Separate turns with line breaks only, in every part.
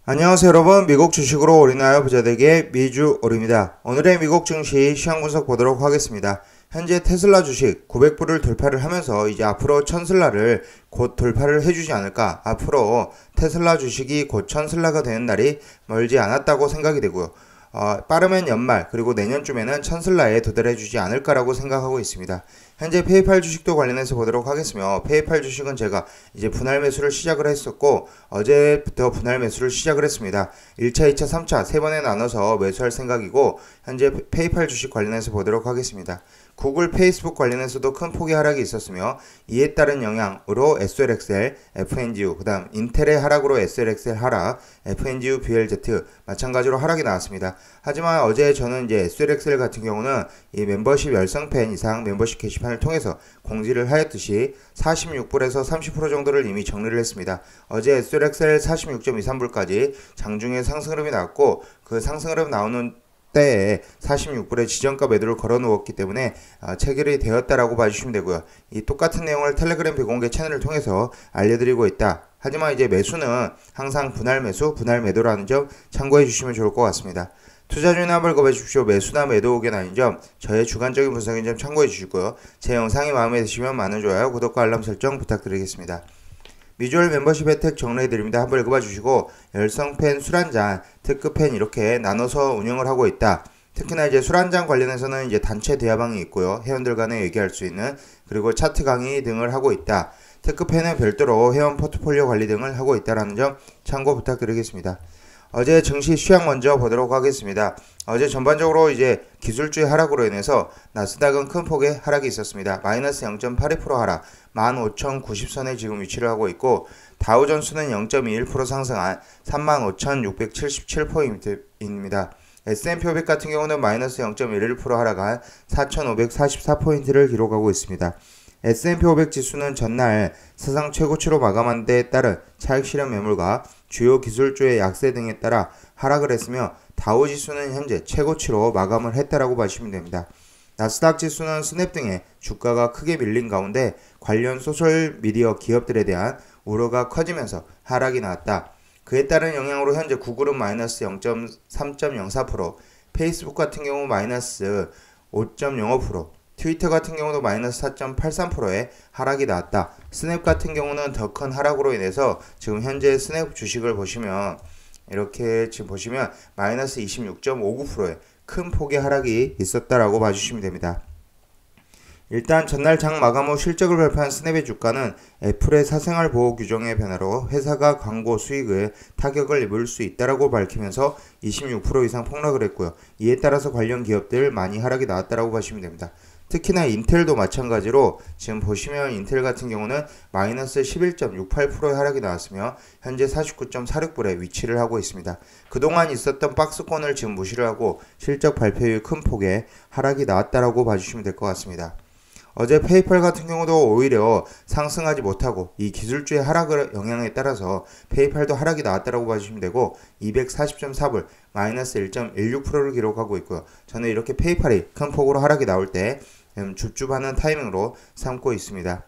안녕하세요 여러분, 미국 주식으로 올인하여 부자되게 미주올입니다. 오늘의 미국 증시 시황 분석 보도록 하겠습니다. 현재 테슬라 주식 900불을 돌파를 하면서 이제 앞으로 1000슬라를 곧 돌파를 해주지 않을까, 앞으로 테슬라 주식이 곧 1000슬라가 되는 날이 멀지 않았다고 생각이 되고요. 빠르면 연말 그리고 내년쯤에는 1000슬라에 도달해주지 않을까라고 생각하고 있습니다. 현재 페이팔 주식도 관련해서 보도록 하겠으며, 페이팔 주식은 제가 이제 분할 매수를 시작을 했었고 어제부터 분할 매수를 시작을 했습니다. 1차, 2차, 3차 세 번에 나눠서 매수할 생각이고, 현재 페이팔 주식 관련해서 보도록 하겠습니다. 구글, 페이스북 관련해서도 큰 폭의 하락이 있었으며, 이에 따른 영향으로 SLXL, FNGU, 그 다음 인텔의 하락으로 SLXL 하락, FNGU, BLZ 마찬가지로 하락이 나왔습니다. 하지만 어제 저는 이제 SLXL 같은 경우는 이 멤버십 열성팬 이상 멤버십 게시판을 통해서 공지를 하였듯이 46불에서 30% 정도를 이미 정리를 했습니다. 어제 SLXL 46.23불까지 장중에 상승 흐름이 나왔고, 그 상승 흐름 나오는 때에 46불에 지정가 매도를 걸어 놓았기 때문에 체결이 되었다라고 봐주시면 되고요. 이 똑같은 내용을 텔레그램 비공개 채널을 통해서 알려드리고 있다. 하지만 이제 매수는 항상 분할 매수, 분할 매도라는 점 참고해 주시면 좋을 것 같습니다. 투자 중에 한번 읽어보십시오. 매수나 매도 의견 아닌 점, 저의 주관적인 분석인 점 참고해 주시고요. 제 영상이 마음에 드시면 많은 좋아요, 구독과 알람 설정 부탁드리겠습니다. 미주얼 멤버십 혜택 정리해드립니다. 한번 읽어봐 주시고, 열성팬, 술한잔, 특급팬 이렇게 나눠서 운영을 하고 있다. 특히나 이제 술한잔 관련해서는 이제 단체 대화방이 있고요. 회원들 간에 얘기할 수 있는, 그리고 차트 강의 등을 하고 있다. 특급팬은 별도로 회원 포트폴리오 관리 등을 하고 있다라는 점 참고 부탁드리겠습니다. 어제 증시 시황 먼저 보도록 하겠습니다. 어제 전반적으로 이제 기술주의 하락으로 인해서 나스닥은 큰 폭의 하락이 있었습니다. 마이너스 0.82% 하락, 15,090선에 지금 위치를 하고 있고, 다우존스는 0.21% 상승한 35,677포인트입니다. S&P 500 같은 경우는 마이너스 0.11% 하락한 4,544포인트를 기록하고 있습니다. S&P 500 지수는 전날 사상 최고치로 마감한 데에 따른 차익 실현 매물과 주요 기술주의 약세 등에 따라 하락을 했으며, 다우 지수는 현재 최고치로 마감을 했다라고 보시면 됩니다. 나스닥 지수는 스냅 등의 주가가 크게 밀린 가운데 관련 소셜미디어 기업들에 대한 우려가 커지면서 하락이 나왔다. 그에 따른 영향으로 현재 구글은 마이너스 0.3.04%, 페이스북 같은 경우 마이너스 5.05%, 트위터 같은 경우도 마이너스 4.83%의 하락이 나왔다. 스냅 같은 경우는 더 큰 하락으로 인해서 지금 현재 스냅 주식을 보시면, 이렇게 지금 보시면 마이너스 26.59%의 큰 폭의 하락이 있었다라고 봐주시면 됩니다. 일단 전날 장 마감 후 실적을 발표한 스냅의 주가는 애플의 사생활 보호 규정의 변화로 회사가 광고 수익을 타격을 입을 수 있다라고 밝히면서 26% 이상 폭락을 했고요. 이에 따라서 관련 기업들 많이 하락이 나왔다라고 보시면 됩니다. 특히나 인텔도 마찬가지로 지금 보시면 인텔 같은 경우는 마이너스 11.68%의 하락이 나왔으며 현재 49.46불에 위치를 하고 있습니다. 그동안 있었던 박스권을 지금 무시를 하고 실적 발표 이후 큰 폭의 하락이 나왔다라고 봐주시면 될 것 같습니다. 어제 페이팔 같은 경우도 오히려 상승하지 못하고 이 기술주의 하락 영향에 따라서 페이팔도 하락이 나왔다라고 봐주시면 되고, 240.4불 마이너스 1.16%를 기록하고 있고요. 저는 이렇게 페이팔이 큰 폭으로 하락이 나올 때 줍줍하는 타이밍으로 삼고 있습니다.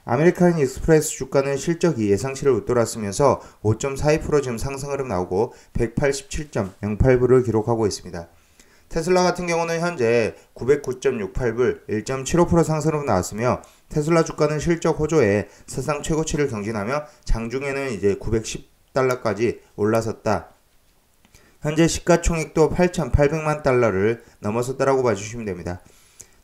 아메리칸 익스프레스 주가는 실적이 예상치를 웃돌았으면서 5.42% 지금 상승 흐름 나오고 187.08불을 기록하고 있습니다. 테슬라 같은 경우는 현재 909.68불 1.75% 상승으로 나왔으며, 테슬라 주가는 실적 호조에 사상 최고치를 경신하며 장중에는 이제 910달러까지 올라섰다. 현재 시가총액도 8,800만 달러를 넘어섰다라고 봐주시면 됩니다.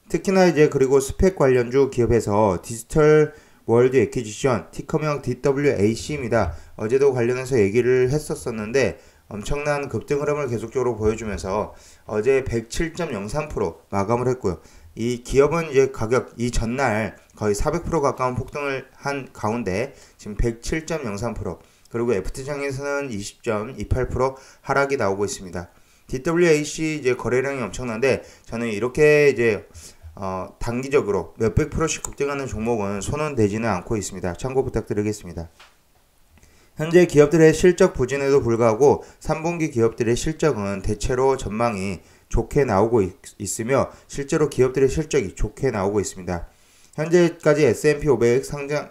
특히나 이제 그리고 스펙 관련주 기업에서 디지털 월드 애퀴지션, 티커명 DWAC입니다. 어제도 관련해서 얘기를 했었었는데 엄청난 급등 흐름을 계속적으로 보여주면서 어제 107.03% 마감을 했고요. 이 기업은 이제 가격 이 전날 거의 400% 가까운 폭등을 한 가운데 지금 107.03%, 그리고 FT장에서는 20.28% 하락이 나오고 있습니다. DWAC 이제 거래량이 엄청난데, 저는 이렇게 이제 단기적으로 몇백 프로씩 급등하는 종목은 손은 대지는 않고 있습니다. 참고 부탁드리겠습니다. 현재 기업들의 실적 부진에도 불구하고 3분기 기업들의 실적은 대체로 전망이 좋게 나오고 있으며 실제로 기업들의 실적이 좋게 나오고 있습니다. 현재까지 S&P 500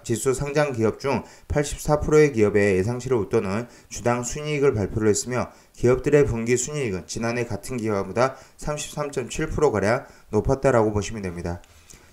지수 상장 기업 중 84%의 기업의 예상치를 웃도는 주당 순이익을 발표를 했으며 기업들의 분기 순이익은 지난해 같은 기간보다 33.7%가량 높았다라고 보시면 됩니다.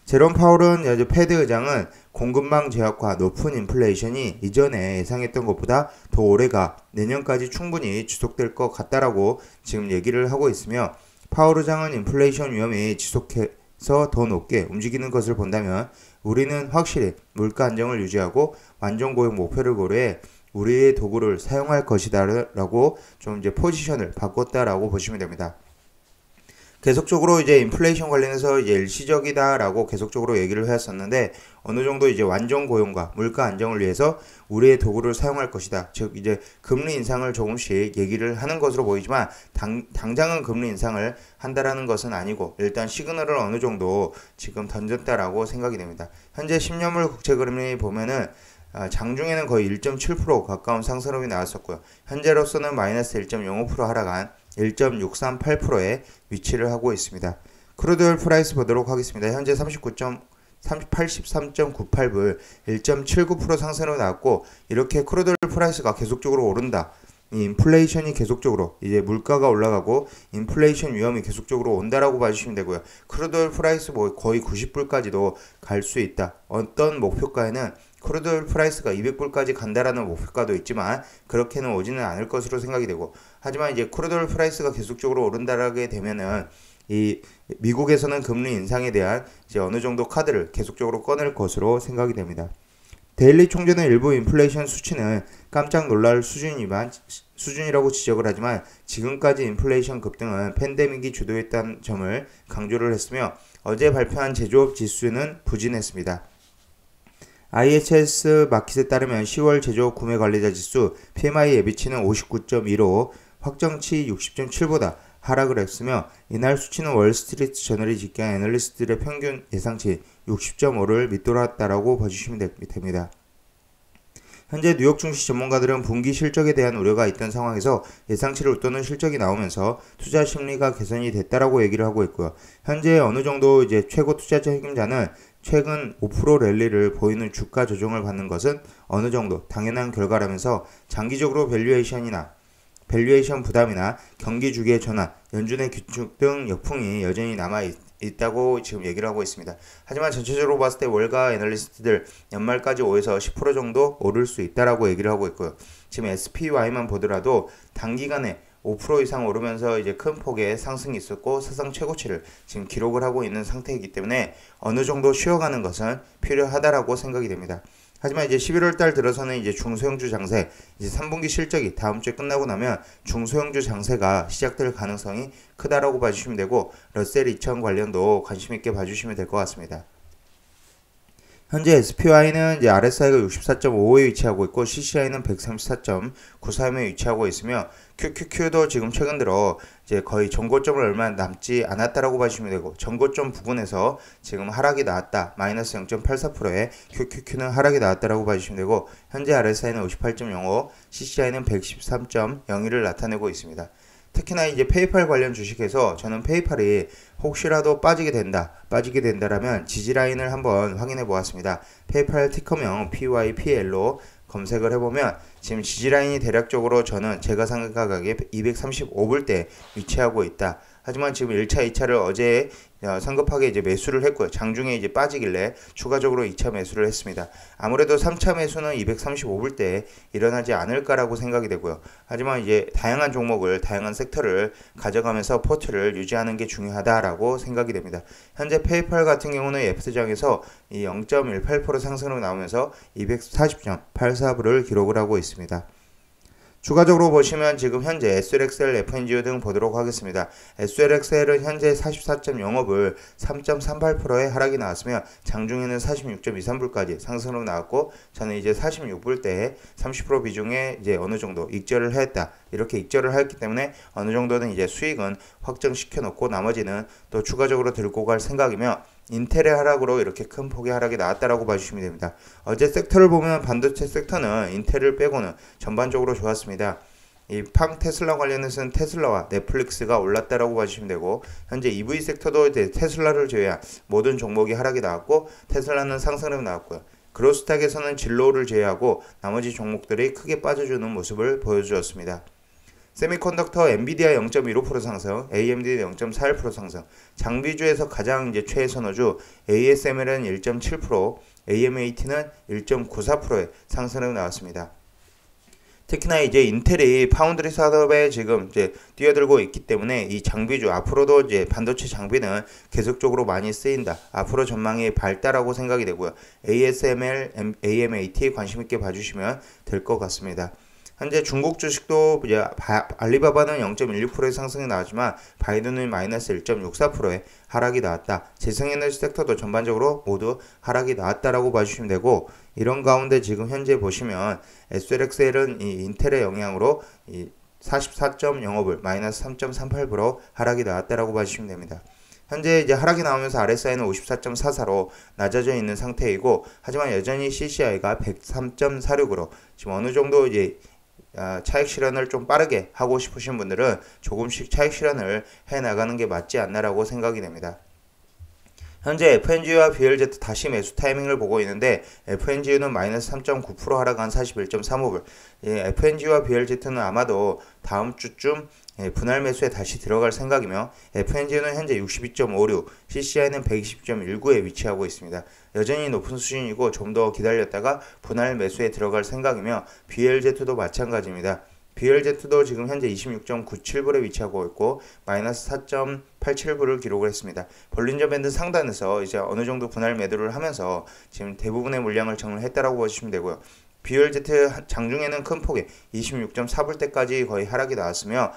제롬 파월은 패드 의장은 공급망 제약과 높은 인플레이션이 이전에 예상했던 것보다 더 오래가 내년까지 충분히 지속될 것 같다라고 지금 얘기를 하고 있으며 파월 의장은 인플레이션 위험이 지속해서 더 높게 움직이는 것을 본다면 우리는 확실히 물가 안정을 유지하고 완전 고용 목표를 고려해 우리의 도구를 사용할 것이다라고 좀 이제 포지션을 바꿨다라고 보시면 됩니다. 계속적으로 이제 인플레이션 관련해서 이제 일시적이다라고 계속적으로 얘기를 해왔었는데 어느 정도 이제 완전 고용과 물가 안정을 위해서 우리의 도구를 사용할 것이다. 즉 이제 금리 인상을 조금씩 얘기를 하는 것으로 보이지만 당장은 금리 인상을 한다라는 것은 아니고 일단 시그널을 어느 정도 지금 던졌다라고 생각이 됩니다. 현재 10년물 국채 금리 보면은 장중에는 거의 1.7% 가까운 상승률이 나왔었고요. 현재로서는 마이너스 1.05% 하락한 1.638%에 위치를 하고 있습니다. 크루드 오일 프라이스 보도록 하겠습니다. 현재 83.98불 1.79% 상승으로 나왔고 이렇게 크루드 오일 프라이스가 계속적으로 오른다. 이 인플레이션이 계속적으로 이제 물가가 올라가고 인플레이션 위험이 계속적으로 온다라고 봐주시면 되고요. 크루드 오일 프라이스 거의 90불까지도 갈 수 있다. 어떤 목표가에는 크루드 오일 프라이스가 200불까지 간다라는 목표가도 있지만 그렇게는 오지는 않을 것으로 생각이 되고 하지만 이제 크루드 오일 프라이스가 계속적으로 오른다라게 되면은 이 미국에서는 금리 인상에 대한 이제 어느 정도 카드를 계속적으로 꺼낼 것으로 생각이 됩니다. 데일리 총재는 일부 인플레이션 수치는 깜짝 놀랄 수준이라고 지적을 하지만 지금까지 인플레이션 급등은 팬데믹이 주도했다는 점을 강조를 했으며 어제 발표한 제조업 지수는 부진했습니다. IHS 마켓에 따르면 10월 제조업 구매 관리자 지수 PMI 예비치는 59.2로 확정치 60.7보다 하락을 했으며 이날 수치는 월스트리트 저널이 집계한 애널리스트들의 평균 예상치 60.5를 밑돌았다라고 봐주시면 됩니다. 현재 뉴욕 증시 전문가들은 분기 실적에 대한 우려가 있던 상황에서 예상치를 웃도는 실적이 나오면서 투자 심리가 개선이 됐다라고 얘기를 하고 있고요. 현재 어느 정도 이제 최고 투자 책임자는 최근 5% 랠리를 보이는 주가 조정을 받는 것은 어느 정도 당연한 결과라면서 장기적으로 밸류에이션 부담이나 경기 주기의 전환, 연준의 규칙 등 역풍이 여전히 남아있다고 지금 얘기를 하고 있습니다. 하지만 전체적으로 봤을 때 월가 애널리스트들 연말까지 5에서 10% 정도 오를 수 있다라고 얘기를 하고 있고요. 지금 SPY만 보더라도 단기간에 5% 이상 오르면서 이제 큰 폭의 상승이 있었고 사상 최고치를 지금 기록을 하고 있는 상태이기 때문에 어느 정도 쉬어가는 것은 필요하다라고 생각이 됩니다. 하지만 이제 11월 달 들어서는 이제 중소형주 장세, 이제 3분기 실적이 다음 주에 끝나고 나면 중소형주 장세가 시작될 가능성이 크다라고 봐주시면 되고 러셀 2000 관련도 관심 있게 봐주시면 될 것 같습니다. 현재 SPY는 이제 RSI가 64.55에 위치하고 있고 CCI는 134.93에 위치하고 있으며 QQQ도 지금 최근 들어 이제 거의 전고점을 얼마 남지 않았다라고 봐주시면 되고 전고점 부근에서 지금 하락이 나왔다. 마이너스 0.84%에 QQQ는 하락이 나왔다라고 봐주시면 되고 현재 RSI는 58.05, CCI는 113.02를 나타내고 있습니다. 특히나 이제 페이팔 관련 주식에서 저는 페이팔이 혹시라도 빠지게 된다라면 지지라인을 한번 확인해 보았습니다. 페이팔 티커명 PYPL로 검색을 해보면 지금 지지라인이 대략적으로 저는 제가 생각하기에 235불대 위치하고 있다. 하지만 지금 1차, 2차를 어제 성급하게 이제 매수를 했고요. 장중에 이제 빠지길래 추가적으로 2차 매수를 했습니다. 아무래도 3차 매수는 235불대에 일어나지 않을까라고 생각이 되고요. 하지만 이제 다양한 종목을, 다양한 섹터를 가져가면서 포트를 유지하는 게 중요하다라고 생각이 됩니다. 현재 페이팔 같은 경우는 F장에서 이 0.18% 상승으로 나오면서 240.84불을 기록을 하고 있습니다. 추가적으로 보시면 지금 현재 SLXL, FNGO 등 보도록 하겠습니다. SLXL은 현재 44.05불 3.38%의 하락이 나왔으며 장중에는 46.23불까지 상승으로 나왔고 저는 이제 46불대에 30% 비중에 이제 어느 정도 익절을 했다. 이렇게 익절을 했기 때문에 어느 정도는 이제 수익은 확정시켜 놓고 나머지는 또 추가적으로 들고 갈 생각이며 인텔의 하락으로 이렇게 큰 폭의 하락이 나왔다라고 봐주시면 됩니다. 어제 섹터를 보면 반도체 섹터는 인텔을 빼고는 전반적으로 좋았습니다. 이 팡 테슬라 관련해서는 테슬라와 넷플릭스가 올랐다라고 봐주시면 되고, 현재 EV 섹터도 이제 테슬라를 제외한 모든 종목이 하락이 나왔고 테슬라는 상승으로 나왔고요. 그로스탁에서는 진로를 제외하고 나머지 종목들이 크게 빠져주는 모습을 보여주었습니다. 세미컨덕터 엔비디아 0.15% 상승, AMD 0.41% 상승, 장비주에서 가장 이제 최선호주 ASML은 1.7%, AMAT는 1.94%의 상승으로 나왔습니다. 특히나 이제 인텔이 파운드리 산업에 지금 이제 뛰어들고 있기 때문에 이 장비주 앞으로도 이제 반도체 장비는 계속적으로 많이 쓰인다. 앞으로 전망이 밝다라고 생각이 되고요. ASML, AMAT 관심 있게 봐주시면 될 것 같습니다. 현재 중국 주식도 이제 알리바바는 0.16%의 상승이 나왔지만 바이든은 마이너스 1.64%의 하락이 나왔다. 재생에너지 섹터도 전반적으로 모두 하락이 나왔다라고 봐주시면 되고, 이런 가운데 지금 현재 보시면 SLXL은 이 인텔의 영향으로 이 44.05불 마이너스 3.38% 하락이 나왔다라고 봐주시면 됩니다. 현재 이제 하락이 나오면서 RSI는 54.44로 낮아져 있는 상태이고, 하지만 여전히 CCI가 103.46으로 지금 어느 정도 이제 차익 실현을 좀 빠르게 하고 싶으신 분들은 조금씩 차익 실현을 해 나가는 게 맞지 않나라고 생각이 됩니다. 현재 FNG와 BLZ 다시 매수 타이밍을 보고 있는데, FNG는 마이너스 3.9% 하락한 41.35불, FNG와 BLZ는 아마도 다음 주쯤 분할 매수에 다시 들어갈 생각이며, FNG는 현재 62.56, CCI는 120.19에 위치하고 있습니다. 여전히 높은 수준이고 좀 더 기다렸다가 분할 매수에 들어갈 생각이며, BLZ도 마찬가지입니다. BLZ도 지금 현재 26.97불에 위치하고 있고 마이너스 4.87불을 기록을 했습니다. 볼린저 밴드 상단에서 이제 어느 정도 분할 매도를 하면서 지금 대부분의 물량을 정리했다라고 보시면 되고요. BLZ 장중에는 큰 폭에 26.4불대까지 거의 하락이 나왔으며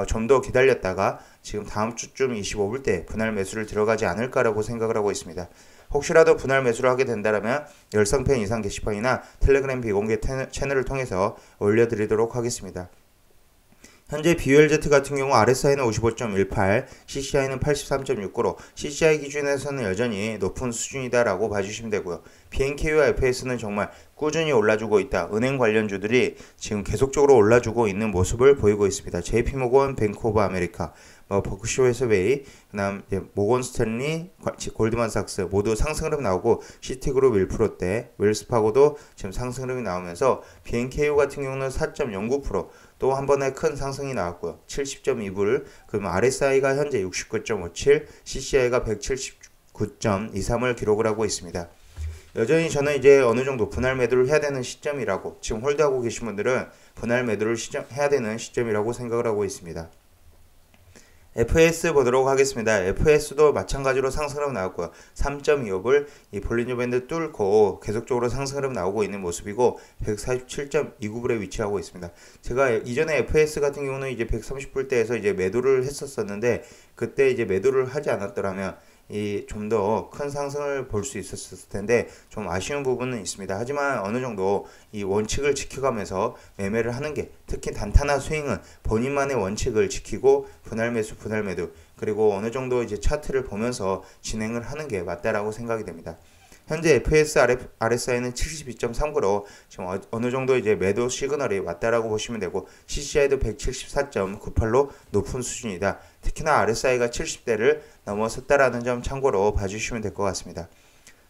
좀 더 기다렸다가 지금 다음 주쯤 25불대 분할 매수를 들어가지 않을까라고 생각을 하고 있습니다. 혹시라도 분할 매수를 하게 된다면 열성팬 이상 게시판이나 텔레그램 비공개 채널을 통해서 올려드리도록 하겠습니다. 현재 BLZ 같은 경우 RSI는 55.18, CCI는 83.69로 CCI 기준에서는 여전히 높은 수준이다라고 봐주시면 되고요. BNK와 FS는 정말 꾸준히 올라주고 있다. 은행 관련주들이 지금 계속적으로 올라주고 있는 모습을 보이고 있습니다. JP모건, 뱅크 오브 아메리카, 버크셔 해서웨이, 그다음 모건 스탠리, 골드만삭스 모두 상승 흐름이 나오고, 시티그룹 1%대, 웰스파고도 지금 상승 흐름이 나오면서 BNKU 같은 경우는 4.09%, 또 한 번에 큰 상승이 나왔고요. 70.2불, 그러면 RSI가 현재 69.57, CCI가 179.23을 기록을 하고 있습니다. 여전히 저는 이제 어느 정도 분할 매도를 해야 되는 시점이라고, 지금 홀드하고 계신 분들은 분할 매도를 해야 되는 시점이라고 생각을 하고 있습니다. FS 보도록 하겠습니다. FS도 마찬가지로 상승으로 나왔고요. 3.25불 이 볼린저 밴드 뚫고 계속적으로 상승으로 나오고 있는 모습이고 147.29불에 위치하고 있습니다. 제가 이전에 FS 같은 경우는 이제 130불대에서 이제 매도를 했었는데, 그때 이제 매도를 하지 않았더라면 이 좀 더 큰 상승을 볼 수 있었을 텐데 좀 아쉬운 부분은 있습니다. 하지만 어느 정도 이 원칙을 지켜가면서 매매를 하는 게, 특히 단타나 스윙은 본인만의 원칙을 지키고 분할 매수, 분할 매도, 그리고 어느 정도 이제 차트를 보면서 진행을 하는 게 맞다라고 생각이 됩니다. 현재 FS RSI는 72.39로 지금 어느 정도 이제 매도 시그널이 왔다라고 보시면 되고, CCI도 174.98로 높은 수준이다. 특히나 RSI가 70대를 넘어섰다라는 점 참고로 봐주시면 될 것 같습니다.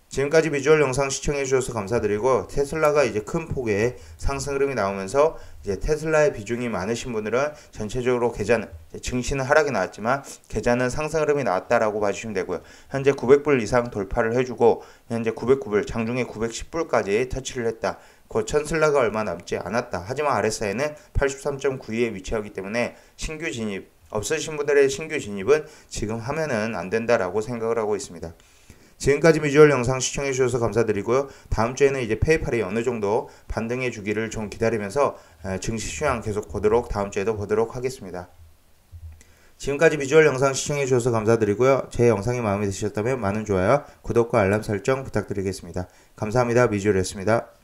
지금까지 비주얼 영상 시청해 주셔서 감사드리고, 테슬라가 이제 큰 폭의 상승 흐름이 나오면서 이제 테슬라의 비중이 많으신 분들은 전체적으로 계좌는 증시는 하락이 나왔지만 계좌는 상승 흐름이 나왔다라고 봐주시면 되고요. 현재 900불 이상 돌파를 해주고 현재 909불, 장중에 910불까지 터치를 했다. 곧 천슬라가 얼마 남지 않았다. 하지만 RSI는 83.92에 위치하기 때문에 신규 진입 없으신 분들의 신규 진입은 지금 하면은 안 된다라고 생각을 하고 있습니다. 지금까지 비주얼 영상 시청해 주셔서 감사드리고요. 다음 주에는 이제 페이팔이 어느 정도 반등해 주기를 좀 기다리면서 증시 시황 계속 보도록, 다음 주에도 보도록 하겠습니다. 지금까지 비주얼 영상 시청해 주셔서 감사드리고요. 제 영상이 마음에 드셨다면 많은 좋아요, 구독과 알람 설정 부탁드리겠습니다. 감사합니다. 비주얼이었습니다.